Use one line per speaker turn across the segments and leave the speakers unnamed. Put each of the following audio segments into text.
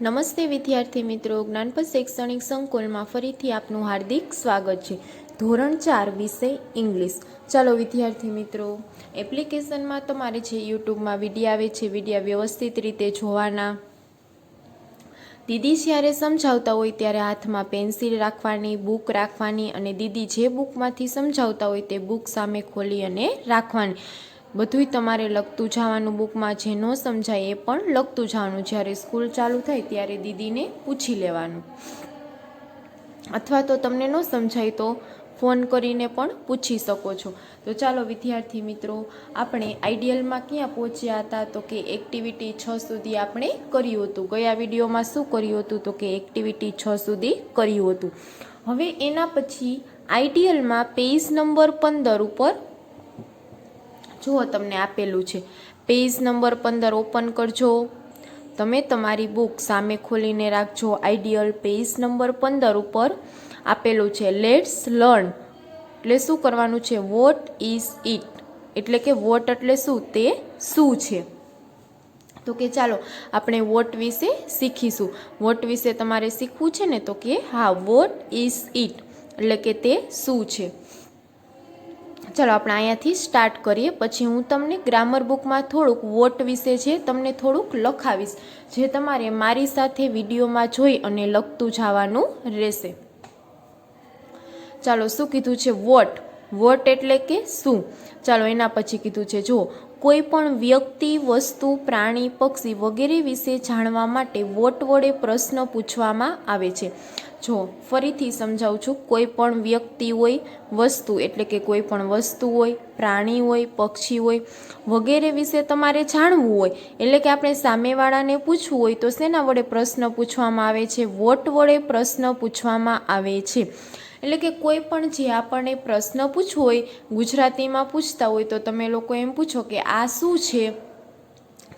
નમસ્તે વિદ્યાર્થી મિત્રો, જ્ઞાનપથ શૈક્ષણિક સંકુલમાં ફરીથી આપનું હાર્દિક સ્વાગત છે। ધોરણ 4 વિષય ઇંગ્લિશ। ચાલો વિદ્યાર્થી મિત્રો, એપ્લિકેશનમાં તમારે છે યુટ્યુબમાં વિડીયો આવે છે, વિડીયો વ્યવસ્થિત રીતે જોવાના। દીદી જ્યારે સમજાવતા હોય ત્યારે હાથમાં પેન્સિલ રાખવાની, બુક રાખવાની અને દીદી જે બુકમાંથી સમજાવતા હોય તે બુક સામે ખોલી અને રાખવાની। બધુંય તમારે લખતું જવાનું, બુકમાં જે ન સમજાય એ પણ લખતું જવાનું। જ્યારે સ્કૂલ ચાલુ થાય ત્યારે દીદીને પૂછી લેવાનું, અથવા તો તમને ન સમજાય તો ફોન કરીને પણ પૂછી શકો છો। તો ચાલો વિદ્યાર્થી મિત્રો, આપણે આઈડિયલમાં ક્યાં પહોંચ્યા હતા? તો કે એક્ટિવિટી 6 સુધી આપણે કર્યું હતું। ગયા વિડીયોમાં શું કર્યું હતું? તો કે એક્ટિવિટી 6 સુધી કર્યું હતું। હવે એના પછી આઈડિયલમાં પેજ નંબર 15 ઉપર જુઓ, તમને આપેલું છે પેજ નંબર 15 ઓપન કરજો। તમે તમારી બુક સામે ખોલીને રાખજો। આઈડિયલ પેજ નંબર 15 ઉપર આપેલું છે લેટ્સ લર્ન, એટલે શું કરવાનું છે? વોટ ઇઝ ઇટ, એટલે કે વોટ એટલે શું? તે શું છે? તો કે ચાલો આપણે વોટ વિશે શીખીશું। વોટ વિશે તમારે શીખવું છે ને? તો કે હા, વોટ ઇઝ ઇટ એટલે કે તે શું છે। ચાલો આપણે અહીંયાથી સ્ટાર્ટ કરીએ, પછી હું તમને ગ્રામર બુકમાં થોડુંક વોટ વિશે છે તમને થોડુંક લખાવીશ, જે તમારે મારી સાથે વિડીયોમાં જોઈ અને લખતું જવાનું રહેશે। ચાલો શું કીધું છે? વોટ, વોટ એટલે કે શું। ચાલો એના પછી કીધું છે, જો કોઈ પણ વ્યક્તિ, વસ્તુ, પ્રાણી, પક્ષી વગેરે વિશે જાણવા માટે વોટ વડે પ્રશ્ન પૂછવામાં આવે છે। જો ફરીથી સમજાવું છું, કોઈ પણ વ્યક્તિ હોય, વસ્તુ એટલે કે કોઈ પણ વસ્તુ હોય, પ્રાણી હોય, પક્ષી હોય વગેરે વિશે તમારે જાણવું હોય, એટલે કે આપણે સામેવાળાને પૂછવું હોય તો શેના વડે પ્રશ્ન પૂછવામાં આવે છે? વોટ વડે પ્રશ્ન પૂછવામાં આવે છે। એટલે કે કોઈ પણ જે આપણને પ્રશ્ન પૂછવો હોય, ગુજરાતીમાં પૂછતા હોય તો તમે લોકો એમ પૂછો કે આ શું છે?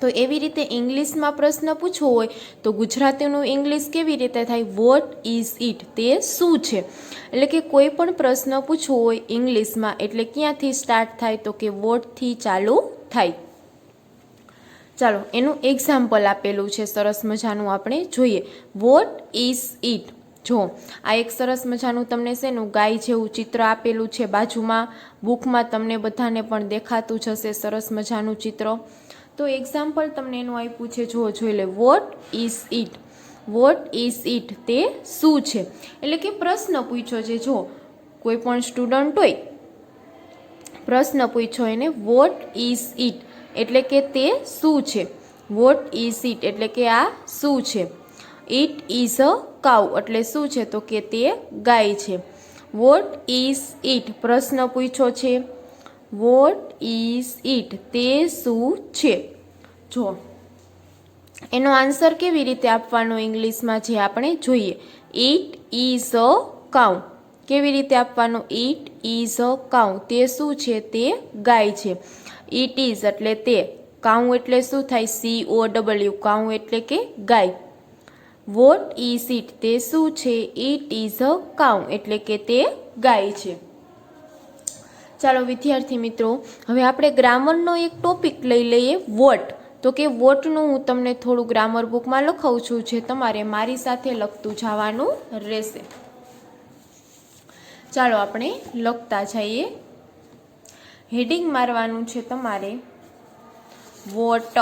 તો એવી રીતે ઇંગ્લિશમાં પ્રશ્ન પૂછવો હોય તો ગુજરાતીનું ઇંગ્લિશ કેવી રીતે થાય? વોટ ઇઝ ઇટ, તે શું છે? એટલે કે કોઈ પણ પ્રશ્ન પૂછવો હોય ઇંગ્લિશમાં એટલે ક્યાંથી સ્ટાર્ટ થાય? તો કે વોટથી ચાલુ થાય। ચાલો એનું એક્ઝામ્પલ આપેલું છે સરસ મજાનું, આપણે જોઈએ। વોટ ઇઝ ઇટ, જો આ એક સરસ મજાનું તમને શેનું ગાય જેવું ચિત્ર આપેલું છે બાજુમાં, બુકમાં તમને બધાને પણ દેખાતું જ હશે સરસ મજાનું ચિત્ર। તો એક્ઝામ્પલ તમને એનું આપ્યું છે, જુઓ જોઈ લે। Vote is it, vote is it તે શું છે? એટલે કે પ્રશ્ન પૂછ્યો છે। જો કોઈ પણ સ્ટુડન્ટ હોય, પ્રશ્ન પૂછ્યો એને વોટ ઇઝ ઇટ એટલે કે તે શું છે? વોટ ઇઝ ઇટ એટલે કે આ શું છે? ઇટ ઇઝ અ કાઉ એટલે શું છે? તો કે તે ગાય છે। વોટ ઇઝ ઇટ પ્રશ્ન પૂછ્યો છે, વોટ ઇઝ ઇટ તે શું છે? જો એનો આન્સર કેવી રીતે આપવાનો ઇંગ્લિશમાં જે આપણે જોઈએ। ઇટ ઇઝ અ કાઉ, કેવી રીતે આપવાનો? ઇટ ઇઝ અ કાઉ તે શું છે? તે ગાય છે। ઇટ ઇઝ એટલે તે, કાઉ એટલે શું થાય? COW, કાઉ એટલે કે ગાય। વોટ ઇઝ ઇટ તે શું છે? ઇટ ઇઝ અ કાઉ એટલે કે તે ગાય છે। ચાલો વિદ્યાર્થી મિત્રો, હવે આપણે ગ્રામરનો એક ટોપિક લઈ લઈએ, વોટ। તો કે વોટનું હું તમને થોડું ગ્રામર બુકમાં લખાવું છું, જે તમારે મારી સાથે લખતું જવાનું રહેશે। ચાલો આપણે લખતા જઈએ। હેડિંગ મારવાનું છે તમારે વોટ।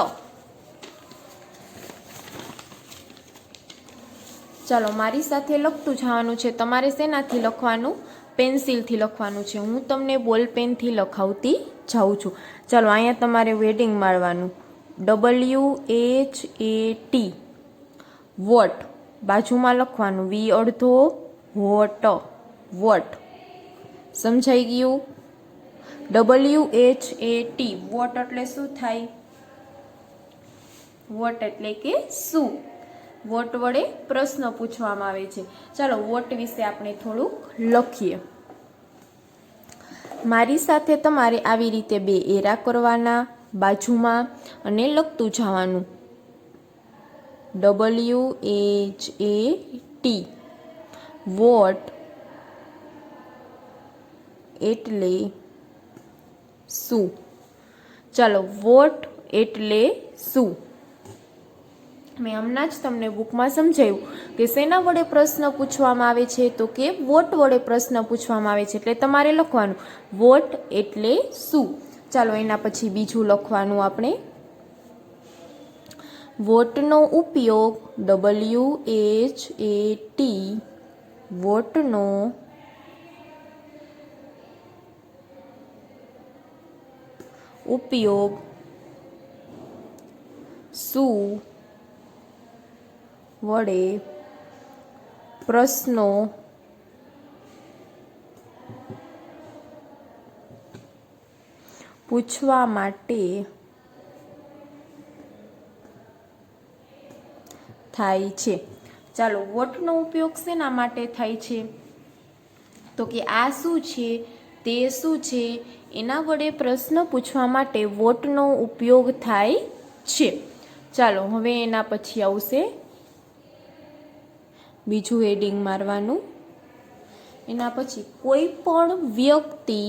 ચાલો મારી સાથે લખતું જવાનું છે। તમારે શેનાથી લખવાનું? પેન્સિલથી લખવાનું છે। હું તમને બોલ પેનથી લખાવતી જાઉં છું। ચાલો અહીંયા તમારે હેડિંગ મારવાનું WHAT, વોટ। બાજુમાં લખવાનું V અડધો વોટ, વોટ। સમજાઈ ગયું? WHAT, વોટ એટલે શું થાય? વોટ એટલે કે શું? વોટ વડે પ્રશ્ન પૂછવામાં આવે છે। ચાલો વોટ વિશે આપણે થોડુંક લખીએ। મારી સાથે તમારે આવી રીતે બે એરા કરવાના બાજુમાં અને લખતું જવાનું WHAT, વોટ એટલે શું? ચાલો વોટ એટલે શું? મેં હમણાં જ તમને બુકમાં સમજાવ્યું કે શેના વડે પ્રશ્ન પૂછવામાં આવે છે, તો કે વોટ વડે પ્રશ્ન પૂછવામાં આવે છે. એટલે તમારે લખવાનું વોટ એટલે શું. ચાલો એના પછી બીજું લખવાનું આપણે વોટનો ઉપયોગ WHAT વોટનો ઉપયોગ શું વડે પ્રશ્નો પૂછવા માટે થાય છે. ચાલો વોટનો ઉપયોગ શેના માટે થાય છે, તો કે આ શું છે, તે શું છે, એના વડે પ્રશ્ન પૂછવા માટે વોટનો ઉપયોગ થાય છે. ચાલો હવે એના પછી આવશે બીજું હેડિંગ મારવાનું. એના પછી કોઈ પણ વ્યક્તિ,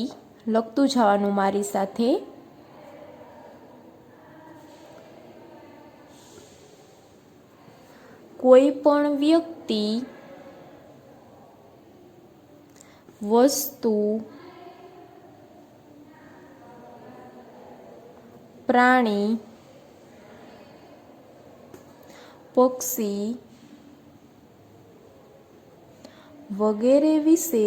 લખતું જવાનું મારી સાથે, કોઈ પણ વ્યક્તિ, વસ્તુ, પ્રાણી, પક્ષી વગેરે વિશે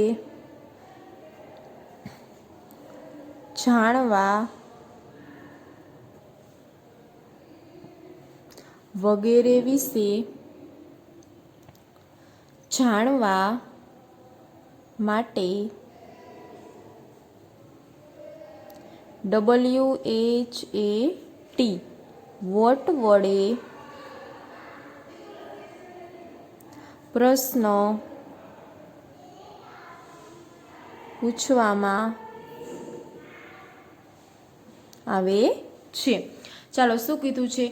જાણવા માટે WHAT વોટ વડે પ્રશ્ન પૂછવામાં આવે છે. ચાલો શું કીધું છે,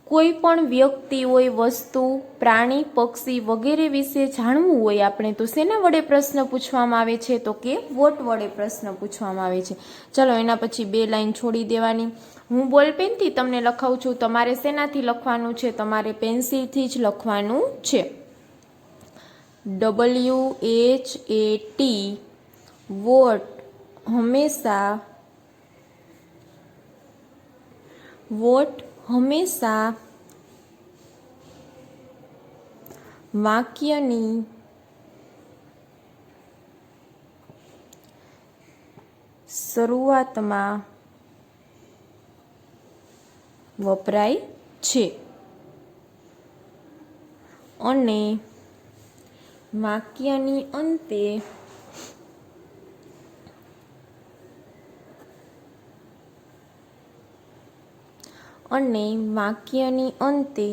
કોઈ પણ વ્યક્તિ હોય, વસ્તુ, પ્રાણી, પક્ષી વગેરે વિશે જાણવું હોય આપણે તો શેના વડે પ્રશ્ન પૂછવામાં આવે છે, તો કે વોટ વડે પ્રશ્ન પૂછવામાં આવે છે. ચાલો એના પછી 2 લાઈન છોડી દેવાની. હું બોલપેનથી તમને લખાવું છું, તમારે શેનાથી લખવાનું છે, તમારે પેન્સિલથી જ લખવાનું છે. WHAT વોટ હંમેશા વાક્યની શરૂઆતમાં વપરાય છે અને વાક્યની અંતે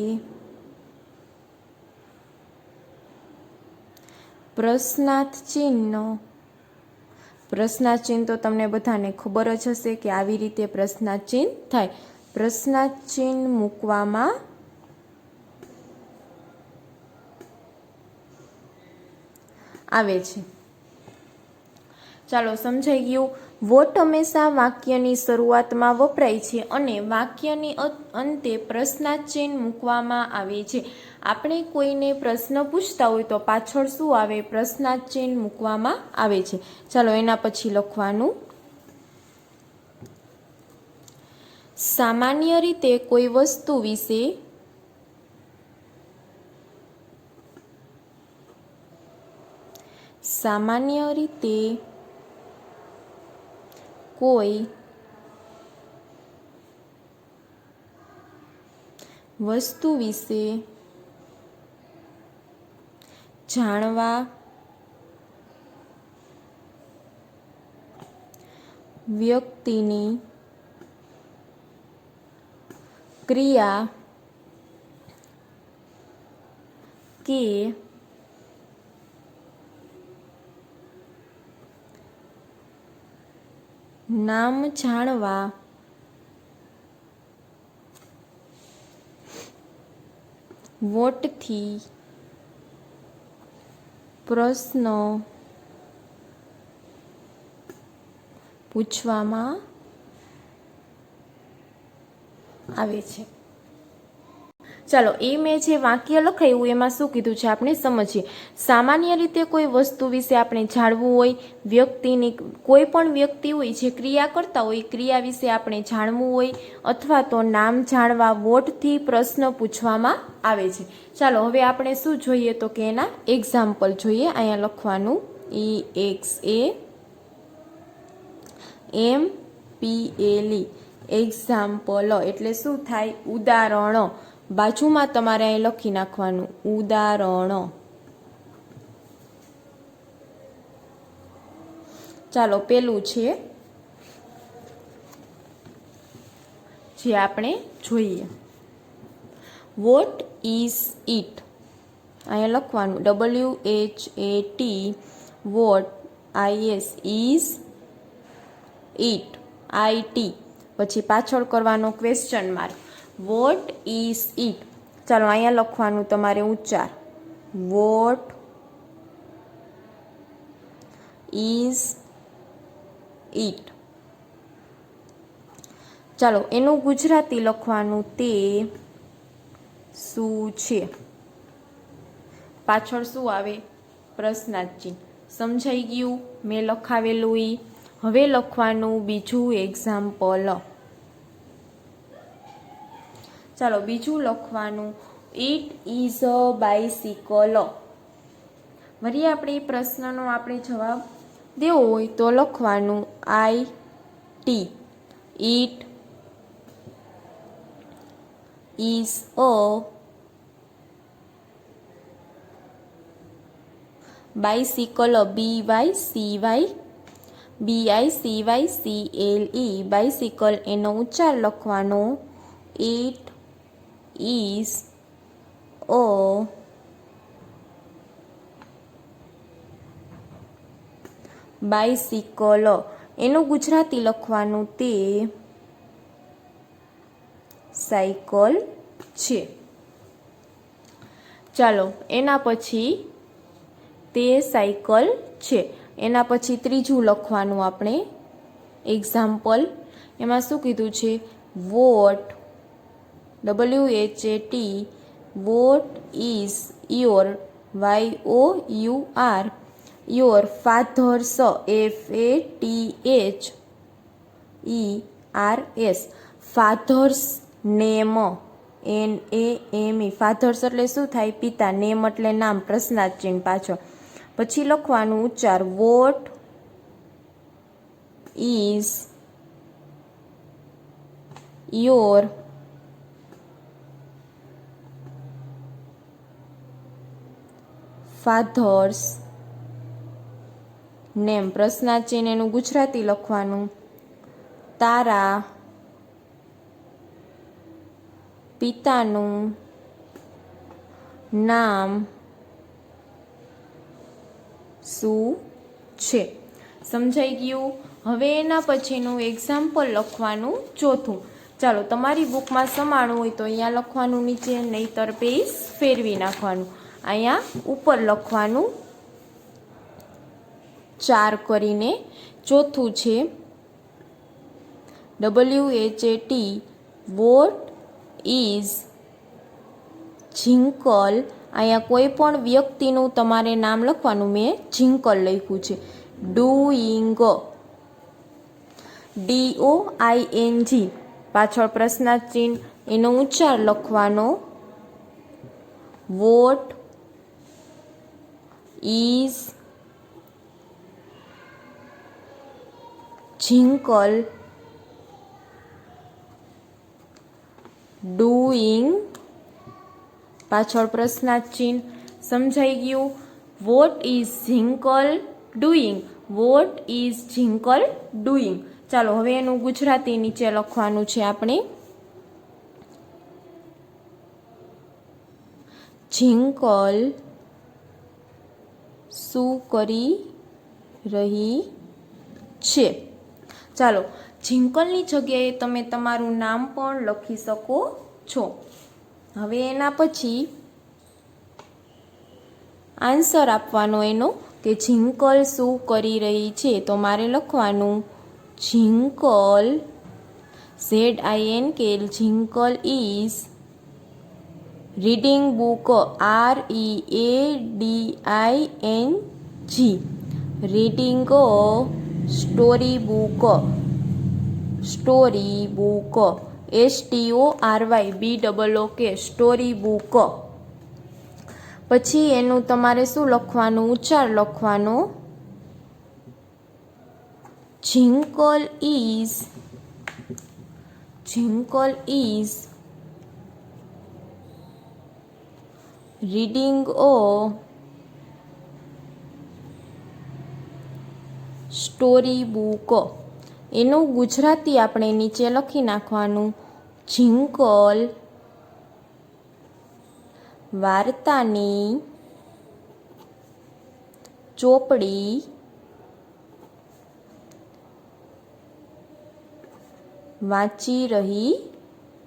પ્રશ્નાર્થ ચિહ્ન તો તમને બધાને ખબર જ હશે કે આવી રીતે પ્રશ્નાર્થ ચિહ્ન થાય. પ્રશ્નાર્થ ચિહ્ન મૂકવામાં આવે છે. ચાલો સમજાઈ ગયું. વોટ હંમેશા વાક્યની શરૂઆતમાં વપરાય છે અને વાક્યની અંતે પ્રશ્નાર્થ ચિહ્ન મૂકવામાં આવે છે. આપણે કોઈને પ્રશ્ન પૂછતા હોય તો પાછળ શું આવે, પ્રશ્નાર્થ ચિહ્ન મૂકવામાં આવે છે. ચાલો એના પછી લખવાનું સામાન્ય રીતે કોઈ વસ્તુ વિશે કોઈ વસ્તુ વિશે જાણવા વ્યક્તિની ક્રિયા કે નામ જાણવા વોટથી પ્રશ્ન પૂછવામાં આવે છે. ચાલો એ મેં જે વાક્ય લખાયું એમાં શું કીધું છે આપણે સમજીએ. સામાન્ય રીતે કોઈ વસ્તુ વિશે આપણે જાણવું હોય, વ્યક્તિની કોઈ પણ વ્યક્તિ હોય જે ક્રિયા કરતા હોય ક્રિયા વિશે આપણે જાણવું હોય, અથવા તો નામ જાણવા વોટથી પ્રશ્ન પૂછવામાં આવે છે. ચાલો હવે આપણે શું જોઈએ તો કે એના એક્ઝામ્પલ જોઈએ. અહીંયા લખવાનું EXAMPLE એક્ઝામ્પલ એટલે શું થાય? ઉદાહરણ. બાજુમાં તમારે અહીં લખી નાખવાનું ઉદાહરણ. ચાલો પેલું છે જે આપણે જોઈએ. What is it? અહીંયા લખવાનું WHAT what IS is it IT પછી પાછળ કરવાનો question mark. What is it? ચાલો અહીંયા લખવાનું તમારે ઉચ્ચાર. What is it. ચાલો એનું ગુજરાતી લખવાનું તે શું છે. પાછળ શું આવે? પ્રશ્નાર્થ ચિહ્ન. સમજાઈ ગયું મેં લખાવેલું ઈ? હવે લખવાનું બીજું એક્ઝામ્પલ. ચાલો બીજું લખવાનું ઇટ ઇઝ અ બાઇસિકલ. વળી આપણે એ પ્રશ્નનો આપણે જવાબ દેવો હોય તો લખવાનું IT. It is a bicycle. BICYCLE bicycle. એનો ઉચ્ચાર લખવાનો ઇટ ઇઝ અ બાઇસિકલ. એનું ગુજરાતી લખવાનું તે સાયકલ છે. ચાલો એના પછી તે સાયકલ છે. એના પછી ત્રીજું લખવાનું આપણે એક્ઝામ્પલ. એમાં શું કીધું છે? What WHAT what is your YOUR your father's FATHERS father's name NAME father's એટલે શું થાય? પિતા. નેમ એટલે નામ. પ્રશ્નાર્થ ચિહ્ન પાછળ. પછી લખવાનું ઉચ્ચાર. What is your father's name. પ્રશ્નાર્થ ચિહ્ન. એનું ગુજરાતી લખવાનું તારા પિતાનું નામ શું છે. સમજાઈ ગયું? હવે એના પછીનું એક્ઝામ્પલ લખવાનું ચોથું. ચાલો તમારી બુકમાં સમાણું હોય તો અહીંયા લખવાનું નીચે, નહીતર પેજ ફેરવી નાખવાનું. અહીંયા ઉપર લખવાનું 4 કરીને. ચોથું છે WHAT વોટ ઇઝ જિંકલ. અહીંયા કોઈ પણ વ્યક્તિનું તમારે નામ લખવાનું. મેં જિંકલ લખ્યું છે. ડુઈંગ DOING પાછળ પ્રશ્નાર્થ ચિહ્ન. એનો ઉચ્ચાર લખવાનો વોટ ઇઝ જિંકલ ડુઈંગ પાછળ પ્રશ્નાર્થ ચિહ્ન. સમજાઈ ગયું? What is Jinkal doing. What is Jinkal doing. ચાલો હવે એનું ગુજરાતી નીચે લખવાનું છે આપણે. જિંકલ શું કરી રહી છે. ચાલો જિંકલની જગ્યાએ તમે તમારું નામ પણ લખી શકો છો. હવે એના પછી આન્સર આપવાનો એનો કે જિંકલ શું કરી રહી છે. તો મારે લખવાનું Jinkal ZINKL Jinkal is reading book READING, reading story book STORYBOOK, story book. પછી એનું તમારે શું લખવાનું, ઉચ્ચાર લખવાનો. ઝિંકલ ઇઝ રીડિંગ સ્ટોરી બુક. એનું ગુજરાતી આપણે નીચે લખી નાખવાનું. ઝિંકલ વાર્તાની ચોપડી વાંચી રહી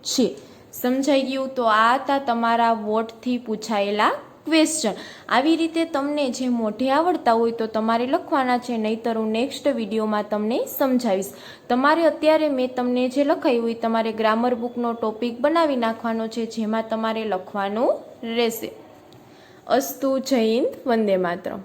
છે. સમજાઈ ગયું? તો આ હતા તમારા વોટથી પૂછાયેલા ક્વેશ્ચન. આવી રીતે તમને જે મોઢે આવડતા હોય તો તમારે લખવાના છે, નહીંતર હું નેક્સ્ટ વિડીયોમાં તમને સમજાવીશ. તમારે અત્યારે મેં તમને જે લખાયું હોય તમારે ગ્રામર બુકનો ટોપિક બનાવી નાખવાનો છે, જેમાં તમારે લખવાનું રહેશે. અસ્તુ. જય હિન્દ. વંદે માતરમ.